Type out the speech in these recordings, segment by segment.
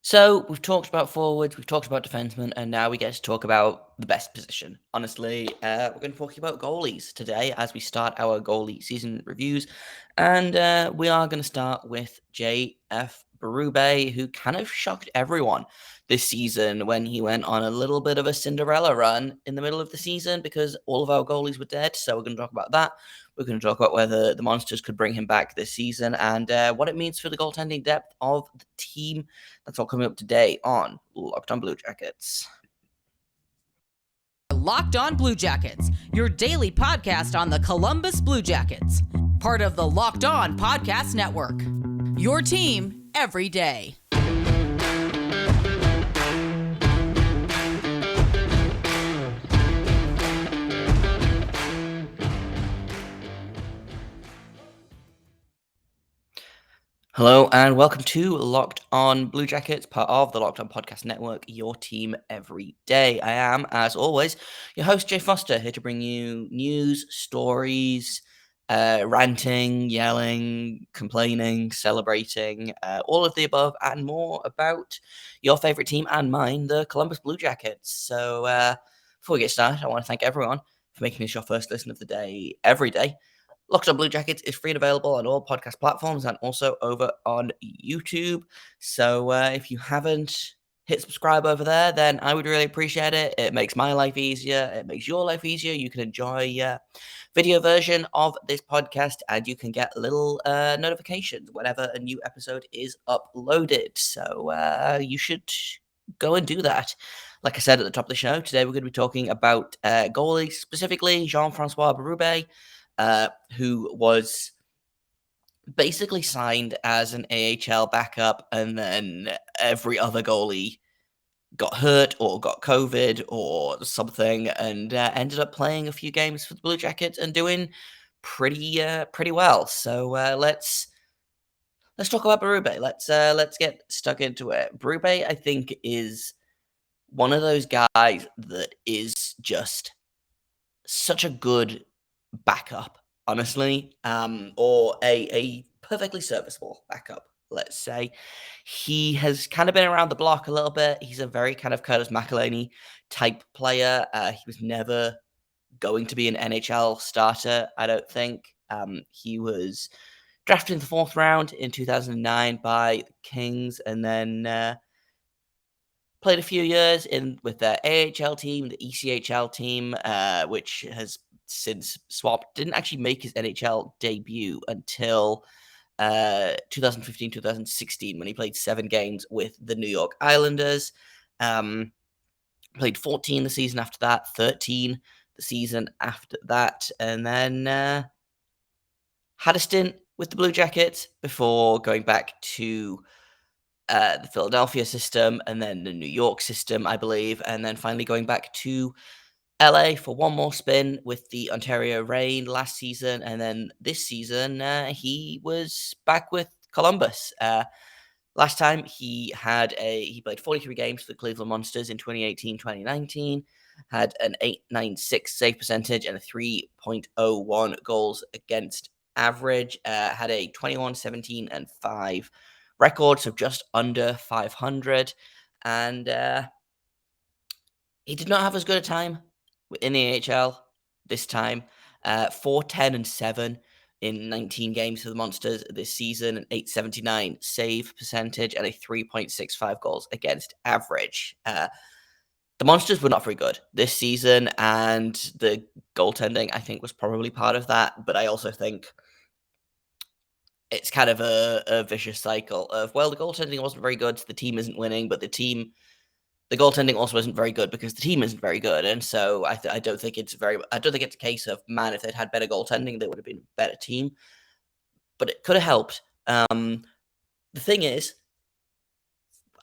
So we've talked about forwards, we've talked about defensemen, and now we get to talk about the best position. Honestly, we're going to talk about goalies today as we start our goalie season reviews, and we are going to start with J.F. Berube, who kind of shocked everyone this season when he went on a little bit of a Cinderella run in the middle of the season because all of our goalies were dead. So we're going to talk about that. We're going to talk about whether the Monsters could bring him back this season and what it means for the goaltending depth of the team. That's all coming up today on Locked on Blue Jackets. Locked on Blue Jackets, your daily podcast on the Columbus Blue Jackets. Part of the Locked On Podcast Network. Your team every day. Hello and welcome to Locked on Blue Jackets, part of the Locked on Podcast Network, your team every day. I am, as always, your host, Jay Foster, here to bring you news, stories, ranting, yelling, complaining, celebrating, all of the above and more about your favorite team and mine, the Columbus Blue Jackets. So before we get started, I want to thank everyone for making this your first listen of the day every day. Locked on Blue Jackets is free and available on all podcast platforms and also over on YouTube. So if you haven't hit subscribe over there, then I would really appreciate it. It makes my life easier. It makes your life easier. You can enjoy video version of this podcast and you can get little notifications whenever a new episode is uploaded. So you should go and do that. Like I said at the top of the show, today we're going to be talking about goalies, specifically Jean-Francois Berube, who was basically signed as an AHL backup, and then every other goalie got hurt or got COVID or something, and ended up playing a few games for the Blue Jackets and doing pretty well. So let's talk about Berube. Let's get stuck into it. Berube, I think, is one of those guys that is just such a good backup, honestly, or a perfectly serviceable backup, let's say. He has kind of been around the block a little bit. He's a very kind of Curtis McElhaney type player. He was never going to be an NHL starter, I don't think. He was drafted in the 4th round in 2009 by the Kings, and then played a few years with the AHL team, the ECHL team, which has since swapped. Didn't actually make his NHL debut until 2015-2016 when he played 7 games with the New York Islanders. Played 14 the season after that, 13 the season after that, and then had a stint with the Blue Jackets before going back to the Philadelphia system and then the New York system, I believe, and then finally going back to LA for one more spin with the Ontario Reign last season, and then this season he was back with Columbus. Last time he played 43 games for the Cleveland Monsters in 2018-2019, had an .896 save percentage and a 3.01 goals against average, had a 21-17 and 5 records of just under 500, and he did not have as good a time in the AHL this time. 4-10-7 in 19 games for the Monsters this season, an .879 save percentage, and a 3.65 goals against average. The Monsters were not very good this season, and the goaltending, I think, was probably part of that, but I also think it's kind of a vicious cycle of, well, the goaltending wasn't very good, so the team isn't winning, but the goaltending also isn't very good because the team isn't very good, and so I don't think it's a case of, man, if they'd had better goaltending, they would have been a better team, but it could have helped. The thing is,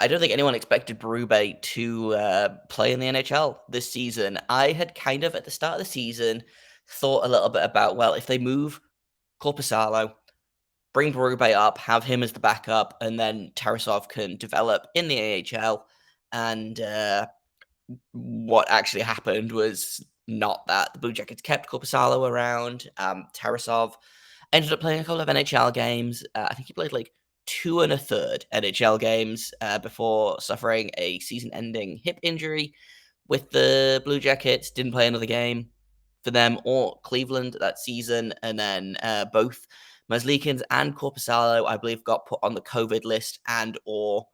I don't think anyone expected Berube to play in the NHL this season. I had kind of, at the start of the season, thought a little bit about, well, if they move Korpisalo, bring Berube up, have him as the backup, and then Tarasov can develop in the AHL. And what actually happened was not that. The Blue Jackets kept Korpisalo around. Tarasov ended up playing a couple of NHL games. I think he played like 2 1/3 NHL games before suffering a season-ending hip injury with the Blue Jackets. Didn't play another game for them or Cleveland that season. And then both Merzlikins and Korpisalo, I believe, got put on the COVID list and or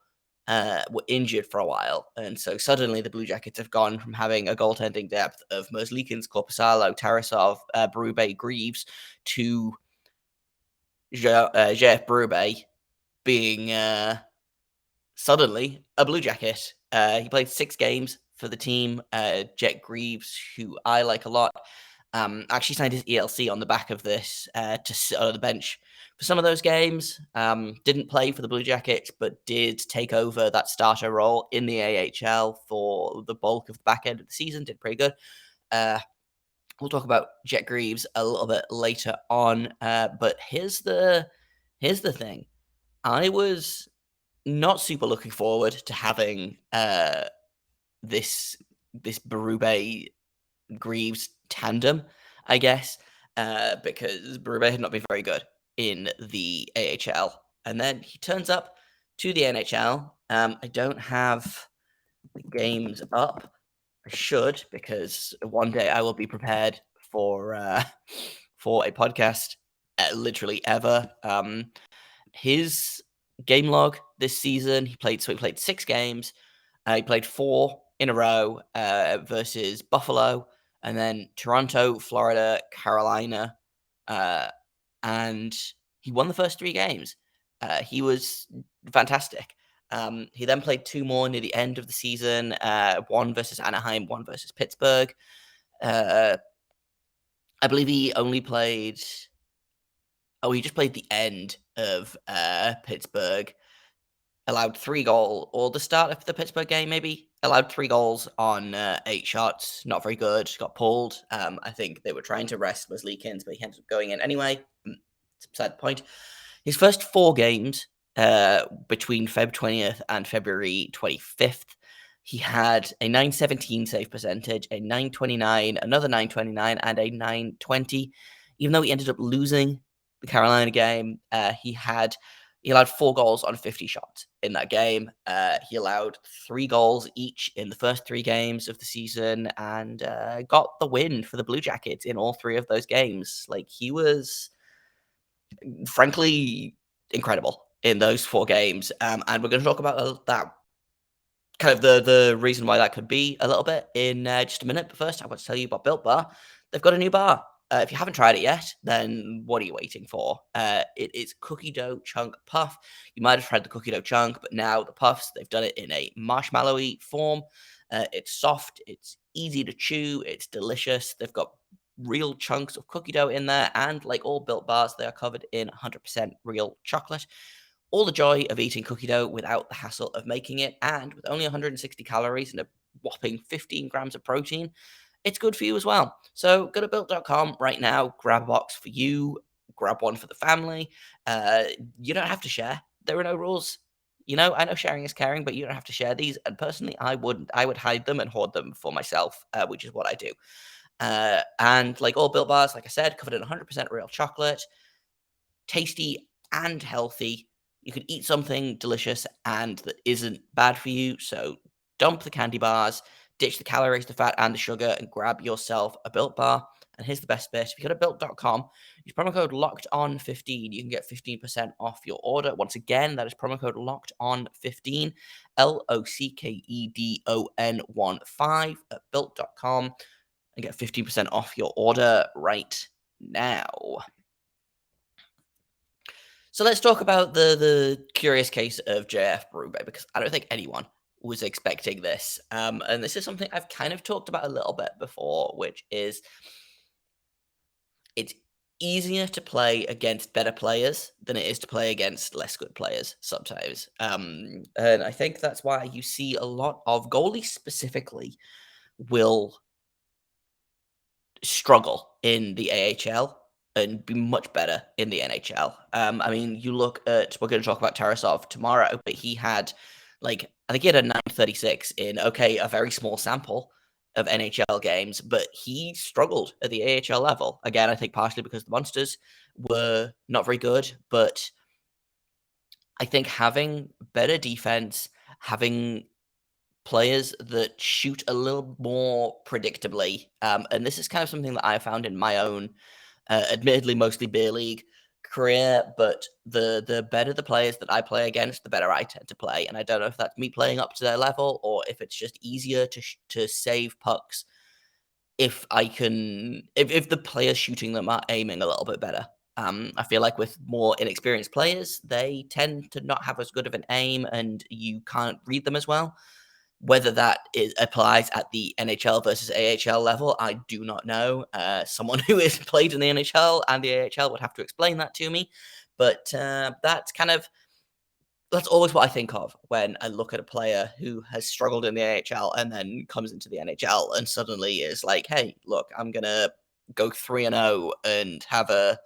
were injured for a while. And so suddenly the Blue Jackets have gone from having a goaltending depth of Merzlikins, Korpisalo, Tarasov, Berube, Greaves to JF Berube being suddenly a Blue Jacket. He played 6 games for the team. Jet Greaves, who I like a lot, actually signed his ELC on the back of this to sit on the bench for some of those games. Didn't play for the Blue Jackets, but did take over that starter role in the AHL for the bulk of the back end of the season. Did pretty good. We'll talk about Jet Greaves a little bit later on. But here's the thing. I was not super looking forward to having this Berube Greaves tandem, I guess, because Berube had not been very good in the AHL, and then he turns up to the NHL. I don't have the games up. I should, because one day I will be prepared for a podcast, literally ever. His game log this season, he played 6 games. He played 4 in a row versus Buffalo, and then Toronto, Florida, Carolina, and he won the first 3 games. He was fantastic. He then played 2 more near the end of the season, 1 versus Anaheim, 1 versus Pittsburgh. I believe he only played... Oh, he just played the end of Pittsburgh. Allowed 3 goals, or the start of the Pittsburgh game, maybe. Allowed 3 goals on 8 shots. Not very good. Got pulled. I think they were trying to rest Merzlikins, but he ended up going in anyway. It's beside the point. His first 4 games between Feb 20th and February 25th, he had a 917 save percentage, a 929, another 929, and a 920. Even though he ended up losing the Carolina game, he allowed 4 goals on 50 shots in that game. He allowed 3 goals each in the first 3 games of the season and got the win for the Blue Jackets in all 3 of those games. Like, he was, frankly, incredible in those 4 games. And we're going to talk about that, kind of the reason why that could be a little bit in just a minute. But first, I want to tell you about Built Bar. They've got a new bar. If you haven't tried it yet, then what are you waiting for? It is cookie dough chunk puff. You might have tried the cookie dough chunk, but now the puffs, they've done it in a marshmallowy form. It's soft, it's easy to chew, it's delicious. They've got real chunks of cookie dough in there, and like all Built Bars, they are covered in 100% real chocolate. All the joy of eating cookie dough without the hassle of making it, and with only 160 calories and a whopping 15 grams of protein, it's good for you as well. So go to built.com right now, grab a box for you, grab one for the family. You don't have to share. There are no rules. You know, I know sharing is caring, but you don't have to share these. And personally, I wouldn't. I would hide them and hoard them for myself, which is what I do. And like all Built Bars, like I said, covered in 100% real chocolate, tasty and healthy. You could eat something delicious and that isn't bad for you. So dump the candy bars, ditch the calories, the fat, and the sugar, and grab yourself a Built Bar. And here's the best bit. If you go to built.com, use promo code LOCKEDON15. You can get 15% off your order. Once again, that is promo code LOCKEDON15, LOCKEDON15 at built.com, and get 15% off your order right now. So let's talk about the curious case of JF Berube, because I don't think anyone was expecting this. And this is something I've kind of talked about a little bit before, which is it's easier to play against better players than it is to play against less good players sometimes. And I think that's why you see a lot of goalies specifically will struggle in the AHL and be much better in the NHL. I mean, you look at, we're going to talk about Tarasov tomorrow, but he had, like, I think he had a 936 in, a very small sample of NHL games, but he struggled at the AHL level. Again, I think partially because the Monsters were not very good, but I think having better defense, having players that shoot a little more predictably, and this is kind of something that I found in my own, admittedly mostly beer league career, but the better the players that I play against, the better I tend to play, and I don't know if that's me playing up to their level or if it's just easier to save pucks if I can if the players shooting them are aiming a little bit better. I feel like with more inexperienced players, they tend to not have as good of an aim, and you can't read them as well. Whether that applies at the NHL versus AHL level, I do not know. Someone who has played in the NHL and the AHL would have to explain that to me. But that's always what I think of when I look at a player who has struggled in the AHL and then comes into the NHL and suddenly is like, "Hey, look, I'm gonna go 3-0 and have a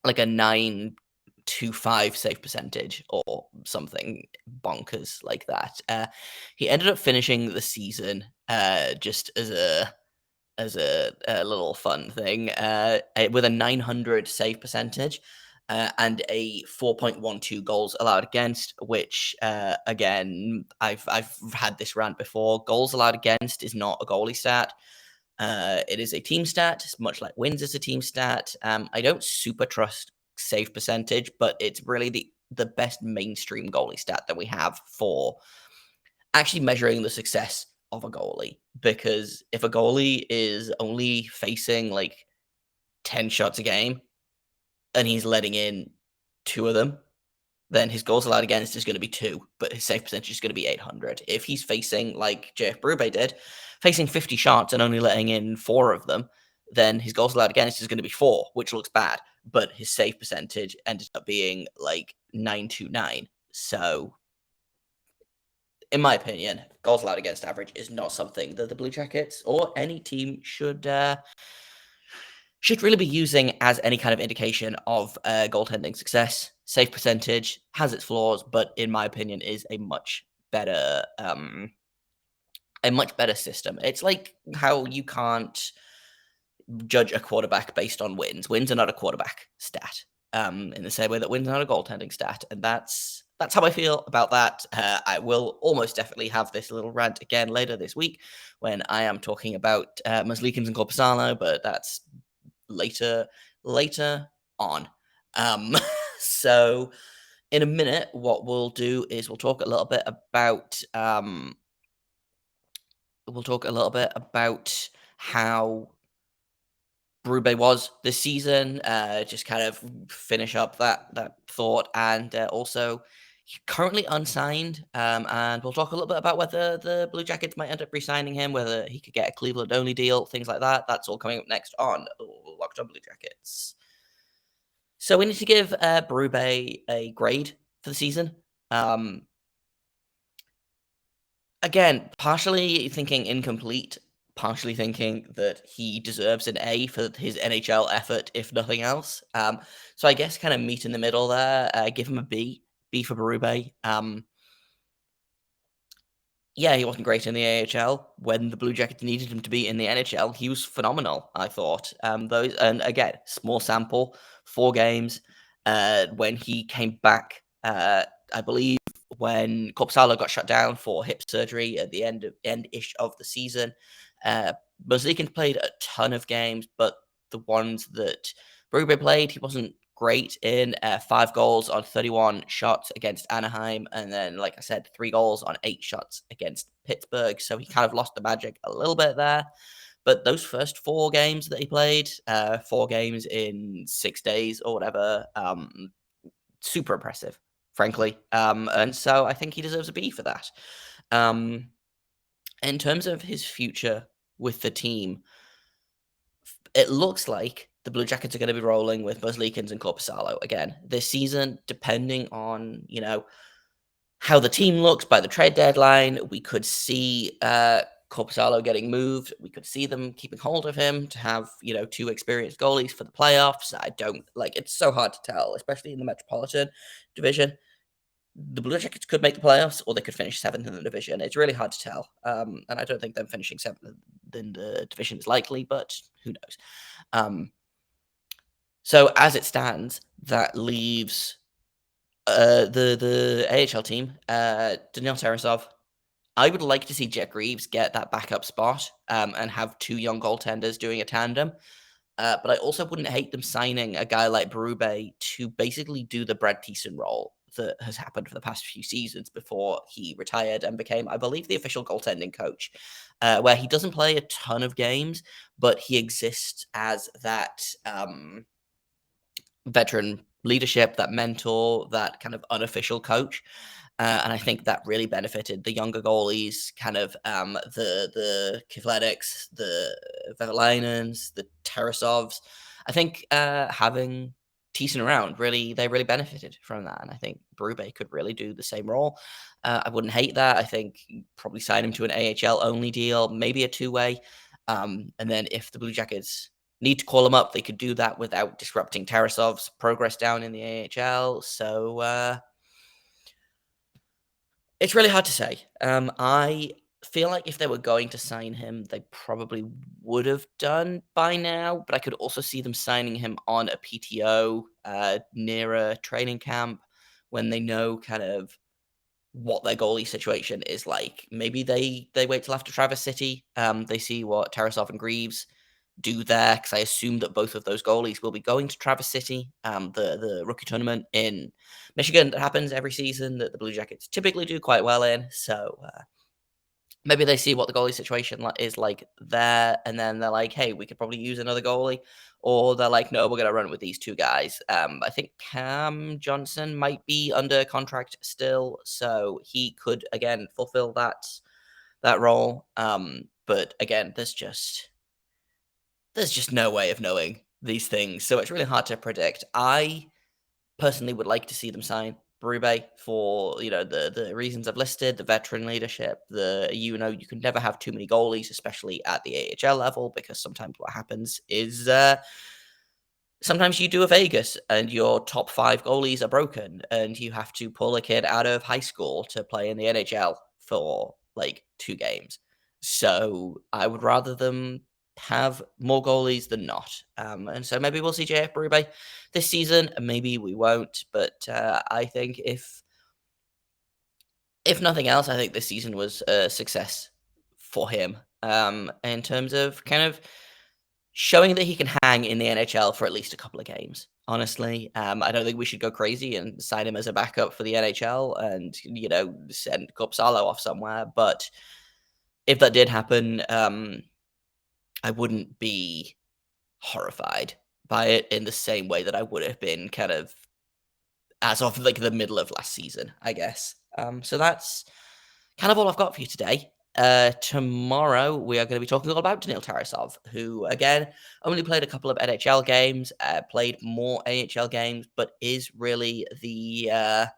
9.25 save percentage or something bonkers like that." He ended up finishing the season just as a little fun thing, with a 900 save percentage, and a 4.12 goals allowed against, which, again, I've had this rant before. Goals allowed against is not a goalie stat. It is a team stat, much like wins is a team stat. I don't super trust save percentage, but it's really the best mainstream goalie stat that we have for actually measuring the success of a goalie. Because if a goalie is only facing like 10 shots a game and he's letting in two of them, then his goals allowed against is going to be two, but his save percentage is going to be 800. If he's facing, like JF Berube did, facing 50 shots and only letting in four of them, then his goals allowed against is going to be four, which looks bad, but his save percentage ended up being like 929. So in my opinion, goals allowed against average is not something that the Blue Jackets or any team should really be using as any kind of indication of goaltending success. Save percentage has its flaws, but in my opinion, is a much better system. It's like how you can't judge a quarterback based on wins. Wins are not a quarterback stat. In the same way that wins are not a goaltending stat, and that's how I feel about that. I will almost definitely have this little rant again later this week when I am talking about Merzlikins and Korpisalo, but that's later on. Um, so in a minute, what we'll do is we'll talk a little bit about how Berube was this season. Just kind of finish up that thought, and also currently unsigned. And we'll talk a little bit about whether the Blue Jackets might end up re-signing him, whether he could get a Cleveland only deal, things like that. That's all coming up next on Locked On Blue Jackets. So we need to give Berube a grade for the season. Again, partially thinking incomplete, partially thinking that he deserves an A for his NHL effort, if nothing else. So I guess kind of meet in the middle there. Give him a B for Berube. Yeah, he wasn't great in the AHL. When the Blue Jackets needed him to be in the NHL, he was phenomenal, I thought. Those and again, small sample, 4 games. When he came back, I believe when Korpisalo got shut down for hip surgery at the end-ish of the season, Merzlikins played a ton of games, but the ones that Berube played, he wasn't great in. 5 goals on 31 shots against Anaheim, and then, like I said, 3 goals on 8 shots against Pittsburgh. So he kind of lost the magic a little bit there. But those first 4 games that he played, 4 games in 6 days or whatever, super impressive, frankly. And so I think he deserves a B for that. In terms of his future with the team, it looks like the Blue Jackets are going to be rolling with Merzlikins and Korpisalo again this season, depending on, how the team looks by the trade deadline. We could see Korpisalo getting moved. We could see them keeping hold of him to have, 2 experienced goalies for the playoffs. I don't like it's so hard to tell, especially in the Metropolitan Division. The Blue Jackets could make the playoffs, or they could finish 7th in the division. It's really hard to tell. And I don't think them finishing 7th in the division is likely, but who knows? So as it stands, that leaves The AHL team, Daniil Tarasov. I would like to see Jack Reeves get that backup spot, and have two young goaltenders doing a tandem. But I also wouldn't hate them signing a guy like Berube to basically do the Brad Thiessen role that has happened for the past few seasons before he retired and became, I believe, the official goaltending coach, where he doesn't play a ton of games, but he exists as that veteran leadership, that mentor, that kind of unofficial coach. And I think that really benefited the younger goalies, kind of the Kivletics, the Vevalainens, the Tarasovs. I think having Thiessen around they really benefited from that, and I think Berube could really do the same role. I wouldn't hate that. I think you'd probably sign him to an AHL only deal, maybe a two-way, and then if the Blue Jackets need to call him up, they could do that without disrupting Tarasov's progress down in the AHL. So it's really hard to say. I feel like if they were going to sign him, they probably would have done by now, but I could also see them signing him on a PTO near a training camp when they know kind of what their goalie situation is like. Maybe they wait till after Traverse City. They see what Tarasov and Greaves do there, because I assume that both of those goalies will be going to Traverse City, the rookie tournament in Michigan that happens every season that the Blue Jackets typically do quite well in. So maybe they see what the goalie situation is like there, and then they're like, "Hey, we could probably use another goalie," or they're like, "No, we're going to run with these two guys." I think Cam Johnson might be under contract still, so he could again fulfill that role. But again, there's just no way of knowing these things, so it's really hard to predict. I personally would like to see them sign Berube for, the reasons I've listed, the veteran leadership, you can never have too many goalies, especially at the AHL level, because sometimes what happens is sometimes you do a Vegas and your top 5 goalies are broken and you have to pull a kid out of high school to play in the NHL for like 2 games. So I would rather them have more goalies than not. And so maybe we'll see JF Berube this season, and maybe we won't. But I think if nothing else, I think this season was a success for him, in terms of kind of showing that he can hang in the NHL for at least a couple of games. Honestly, I don't think we should go crazy and sign him as a backup for the NHL and send Korpsalo off somewhere. But if that did happen, I wouldn't be horrified by it in the same way that I would have been kind of as of like the middle of last season, I guess. So that's kind of all I've got for you today. Tomorrow we are going to be talking all about Daniil Tarasov, who again only played a couple of NHL games, played more AHL games, but is really the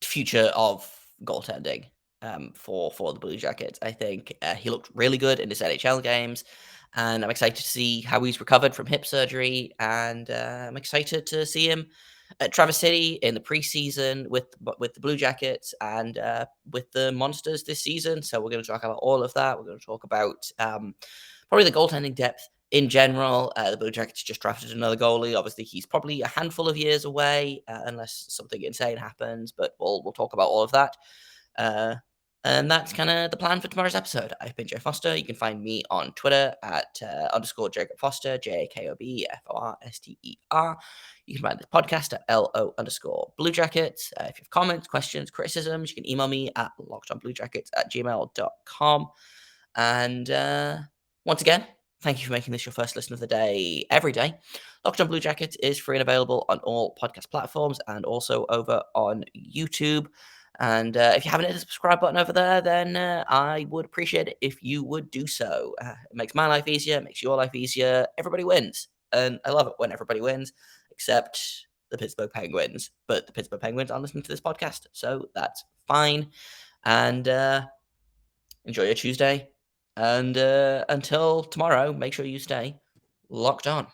future of goaltending, for the Blue Jackets. I think he looked really good in his NHL games, and I'm excited to see how he's recovered from hip surgery. And I'm excited to see him at Traverse City in the preseason with the Blue Jackets and with the Monsters this season. So we're going to talk about all of that. We're going to talk about probably the goaltending depth in general. The Blue Jackets just drafted another goalie. Obviously, he's probably a handful of years away, unless something insane happens. But we'll talk about all of that. And that's kind of the plan for tomorrow's episode. I've been Joe Foster. You can find me on Twitter at _ Jacob Foster, JAKOBFORSTER. You can find this podcast at LO _ Blue Jackets. If you have comments, questions, criticisms, you can email me at lockedonbluejackets@gmail.com. And once again, thank you for making this your first listen of the day every day. Locked On Blue Jackets is free and available on all podcast platforms and also over on YouTube. And if you haven't hit the subscribe button over there, then I would appreciate it if you would do so. It makes my life easier, it makes your life easier. Everybody wins. And I love it when everybody wins, except the Pittsburgh Penguins. But the Pittsburgh Penguins aren't listening to this podcast, so that's fine. And enjoy your Tuesday. And until tomorrow, make sure you stay locked on.